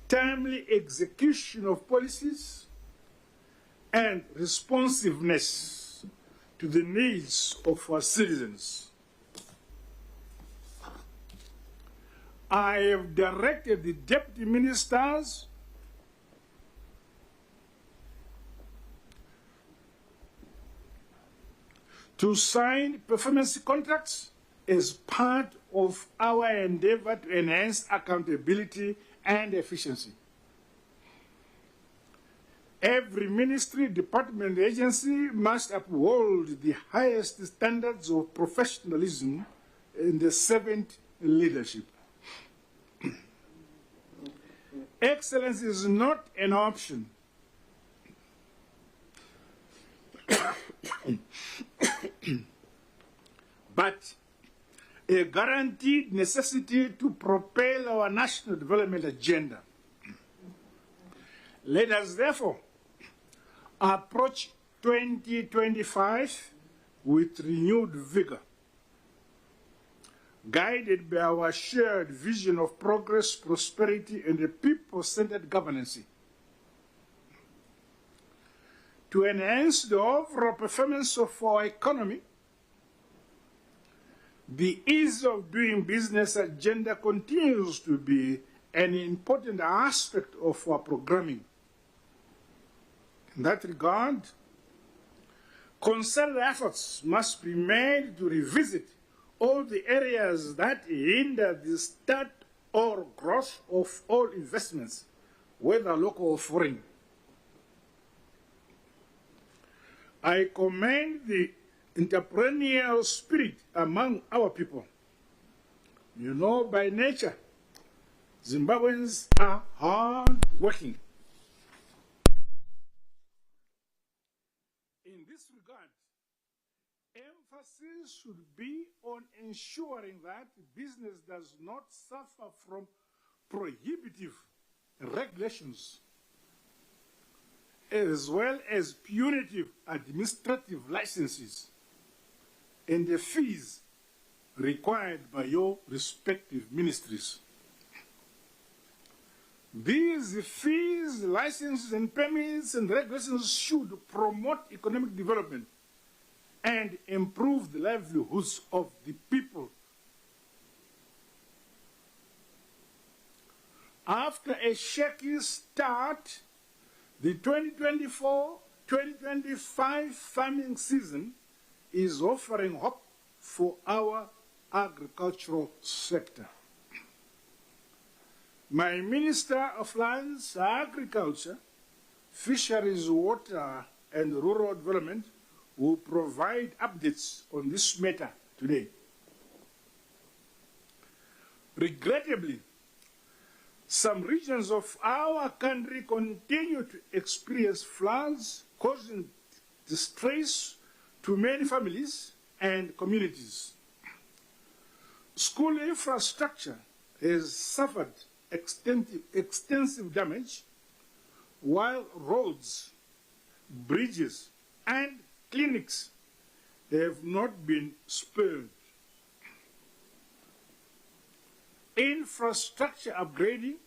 timely execution of policies, and responsiveness to the needs of our citizens. I have directed the deputy ministers to sign performance contracts as part of our endeavor to enhance accountability and efficiency. Every ministry, department, agency must uphold the highest standards of professionalism in the servant leadership. Excellence is not an option. But a guaranteed necessity to propel our national development agenda. Let us therefore approach 2025 with renewed vigor, guided by our shared vision of progress, prosperity, and a people-centered governance. To enhance the overall performance of our economy, the ease of doing business agenda continues to be an important aspect of our programming. In that regard, concerted efforts must be made to revisit all the areas that hinder the start or growth of all investments, whether local or foreign. I commend the entrepreneurial spirit among our people. You know, by nature, Zimbabweans are hard-working. In this regard, emphasis should be on ensuring that business does not suffer from prohibitive regulations, as well as punitive administrative licenses and the fees required by your respective ministries. These fees, licenses, and permits and regulations should promote economic development and improve the livelihoods of the people. After a shaky start, the 2024-2025 farming season is offering hope for our agricultural sector. My Minister of Lands, Agriculture, Fisheries, Water, and Rural Development will provide updates on this matter today. Regrettably, some regions of our country continue to experience floods, causing distress to many families and communities. School infrastructure has suffered extensive damage, while roads, bridges, and clinics have not been spared. Infrastructure upgrading,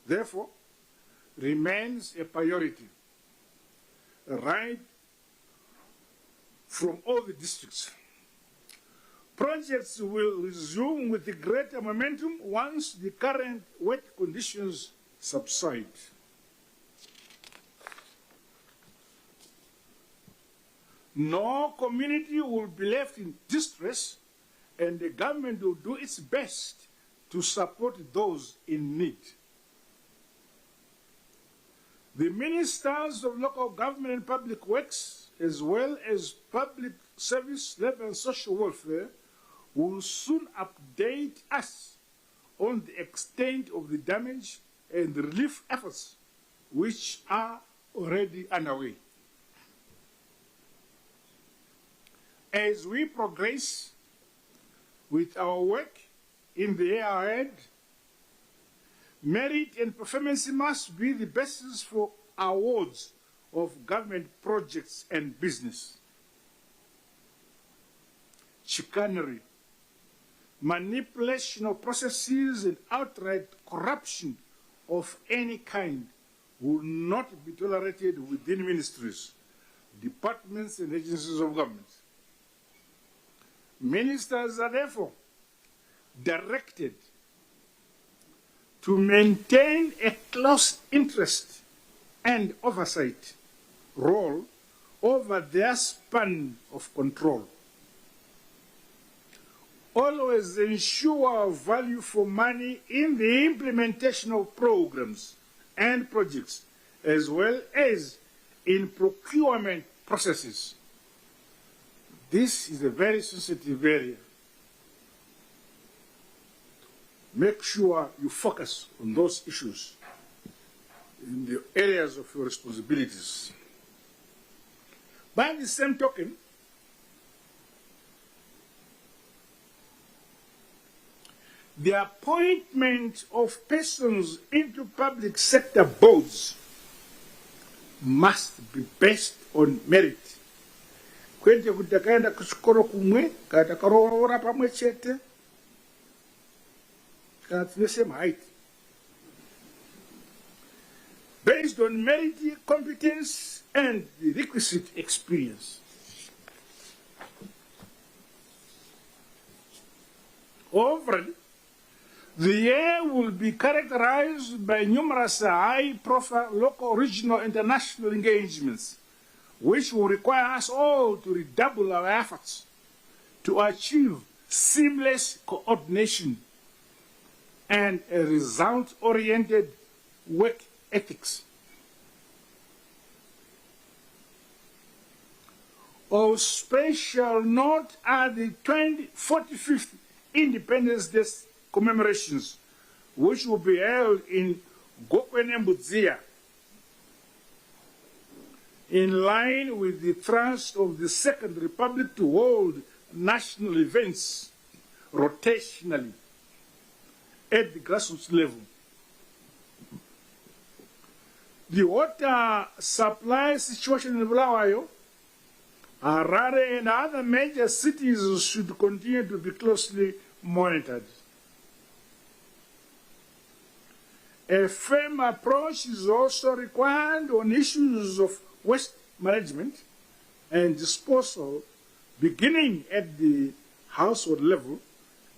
therefore, remains a priority, right from all the districts. Projects will resume with greater momentum once the current wet conditions subside. No community will be left in distress, and the government will do its best to support those in need. The ministers of local government and public works, as well as public service, labor, and social welfare, will soon update us on the extent of the damage and the relief efforts which are already underway. As we progress with our work in the year ahead, merit and performance must be the basis for awards of government projects and business. Chicanery, manipulation of processes, and outright corruption of any kind will not be tolerated within ministries, departments, and agencies of government. Ministers are therefore directed to maintain a close interest and oversight role over their span of control. Always ensure value for money in the implementation of programs and projects, as well as in procurement processes. This is a very sensitive area. Make sure you focus on those issues in the areas of your responsibilities. By the same token, the appointment of persons into public sector boards must be based on merit. Kwete kuti akaenda kuchikoro kumwe kana takaroora pamwe chete kana tine same height. Based on merit, competence, and the requisite experience. Overall, the year will be characterized by numerous high-profile local, regional, international engagements, which will require us all to redouble our efforts to achieve seamless coordination and a result-oriented work ethics. Of special note are the 45th Independence Day commemorations, which will be held in Gokwenembudzia, in line with the thrust of the Second Republic to hold national events rotationally at the grassroots level. The water supply situation in Bulawayo, Harare, and other major cities should continue to be closely monitored. A firm approach is also required on issues of waste management and disposal, beginning at the household level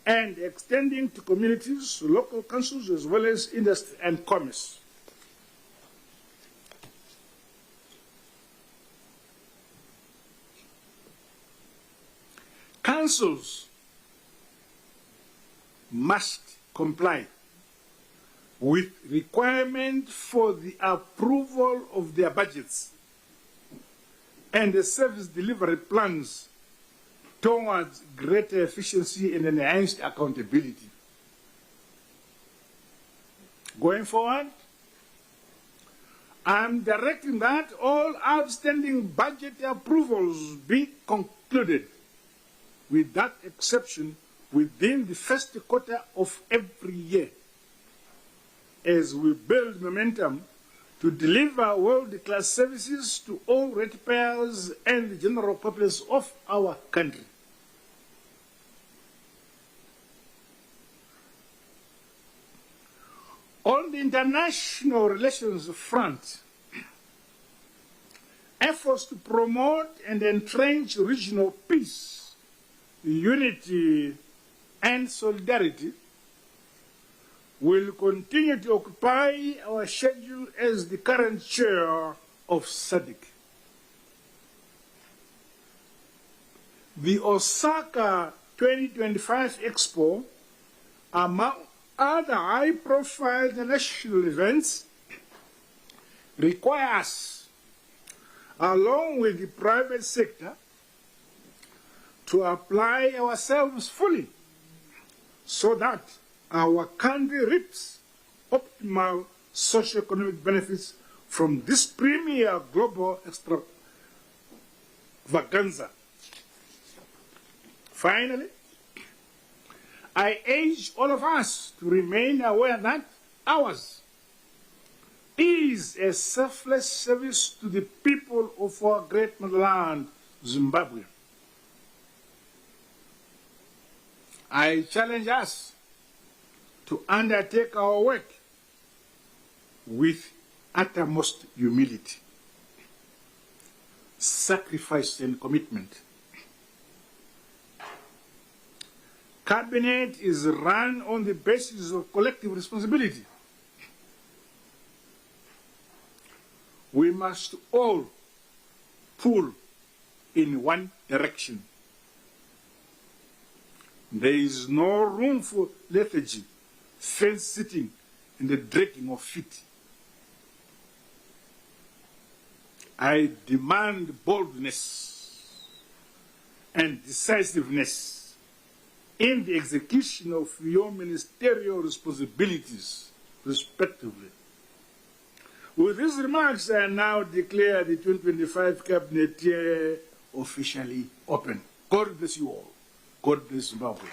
and extending to communities, local councils, as well as industry and commerce. Councils must comply with requirement for the approval of their budgets and the service delivery plans towards greater efficiency and enhanced accountability. Going forward, I'm directing that all outstanding budget approvals be concluded, with that exception, within the first quarter of every year, as we build momentum to deliver world-class services to all ratepayers and the general populace of our country. On the international relations front, efforts to promote and entrench regional peace, unity, and solidarity will continue to occupy our schedule as the current chair of SADC. The Osaka 2025 Expo, among other high-profile international events, requires, along with the private sector, to apply ourselves fully so that our country reaps optimal socio-economic benefits from this premier global extravaganza. Finally, I urge all of us to remain aware that ours is a selfless service to the people of our great motherland, Zimbabwe. I challenge us to undertake our work with uttermost humility, sacrifice and commitment. Cabinet is run on the basis of collective responsibility. We must all pull in one direction. There is no room for lethargy, fence-sitting, and the dragging of feet. I demand boldness and decisiveness in the execution of your ministerial responsibilities, respectively. With these remarks, I now declare the 2025 Cabinet year officially open. God bless you all. God bless Zimbabwe.